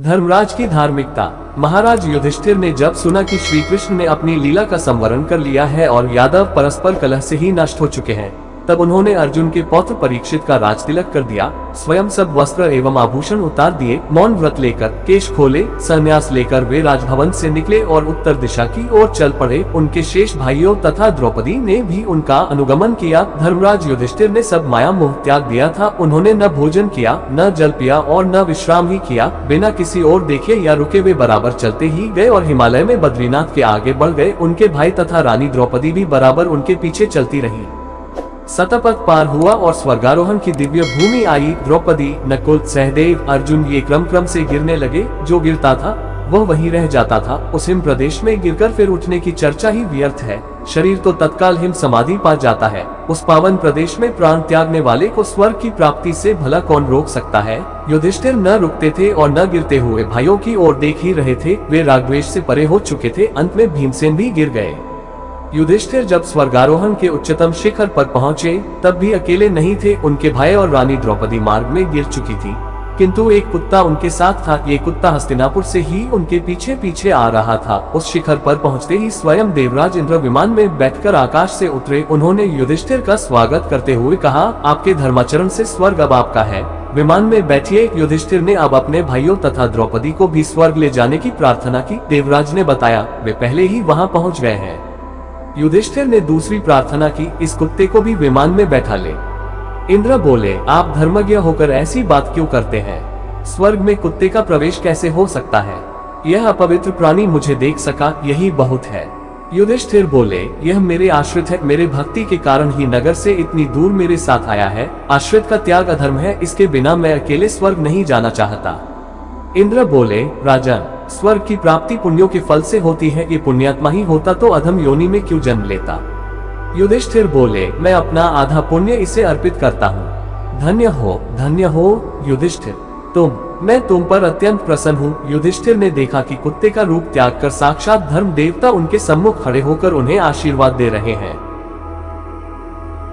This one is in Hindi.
धर्मराज की धार्मिकता। महाराज युधिष्ठिर ने जब सुना कि श्री कृष्ण ने अपनी लीला का संवरण कर लिया है और यादव परस्पर कलह से ही नष्ट हो चुके हैं, तब उन्होंने अर्जुन के पौत्र परीक्षित का राजतिलक कर दिया, स्वयं सब वस्त्र एवं आभूषण उतार दिए, मौन व्रत लेकर, केश खोले, संन्यास लेकर वे राजभवन से निकले और उत्तर दिशा की ओर चल पड़े। उनके शेष भाइयों तथा द्रौपदी ने भी उनका अनुगमन किया। धर्मराज युधिष्ठिर ने सब माया मोह त्याग दिया था। उन्होंने न भोजन किया, न जल पिया और न विश्राम ही किया। बिना किसी ओर देखे या रुके वे बराबर चलते ही गए और हिमालय में बद्रीनाथ के आगे बढ़ गए। उनके भाई तथा रानी द्रौपदी भी बराबर उनके पीछे चलती रही। सतपथ पार हुआ और स्वर्गारोहण की दिव्य भूमि आई। द्रौपदी, नकुल, सहदेव, अर्जुन ये क्रम से गिरने लगे। जो गिरता था वह वहीं रह जाता था। उस हिम प्रदेश में गिरकर फिर उठने की चर्चा ही व्यर्थ है। शरीर तो तत्काल हिम समाधि पा जाता है। उस पावन प्रदेश में प्राण त्यागने वाले को स्वर्ग की प्राप्ति से भला कौन रोक सकता है। युधिष्ठिर न रुकते थे और न गिरते हुए भाइयों की ओर देख ही रहे थे। वे रागद्वेष से परे हो चुके थे। अंत में भीमसेन भी गिर गए। युधिष्ठिर जब स्वर्गारोहण के उच्चतम शिखर पर पहुँचे तब भी अकेले नहीं थे। उनके भाई और रानी द्रौपदी मार्ग में गिर चुकी थी, किंतु एक कुत्ता उनके साथ था। ये कुत्ता हस्तिनापुर से ही उनके पीछे पीछे आ रहा था। उस शिखर पर पहुँचते ही स्वयं देवराज इंद्र विमान में बैठकर आकाश से उतरे। उन्होंने युधिष्ठिर का स्वागत करते हुए कहा, आपके धर्माचरण से स्वर्ग अब आपका है, विमान में बैठिए। युधिष्ठिर ने अब अपने भाइयों तथा द्रौपदी को भी स्वर्ग ले जाने की प्रार्थना की। देवराज ने बताया, वे पहले ही वहाँ पहुँच गए हैं। युधिष्ठिर ने दूसरी प्रार्थना की, इस कुत्ते को भी विमान में बैठा ले। इंद्र बोले, आप धर्मज्ञ होकर ऐसी बात क्यों करते हैं? स्वर्ग में कुत्ते का प्रवेश कैसे हो सकता है? यह अपवित्र प्राणी मुझे देख सका, यही बहुत है। युधिष्ठिर बोले, यह मेरे आश्रित है। मेरे भक्ति के कारण ही नगर से इतनी दूर मेरे साथ आया है। आश्रित का त्याग अधर्म है, इसके बिना मैं अकेले स्वर्ग नहीं जाना चाहता। इंद्र बोले, राजन, स्वर्ग की प्राप्ति पुण्यों के फल से होती है। ये पुण्यात्मा ही होता तो अधम योनि में क्यों जन्म लेता? युधिष्ठिर बोले, मैं अपना आधा पुण्य इसे अर्पित करता हूँ। धन्य हो युधिष्ठिर मैं तुम पर अत्यंत प्रसन्न हूँ। युधिष्ठिर ने देखा कि कुत्ते का रूप त्याग कर साक्षात धर्म देवता उनके सम्मुख खड़े होकर उन्हें आशीर्वाद दे रहे हैं।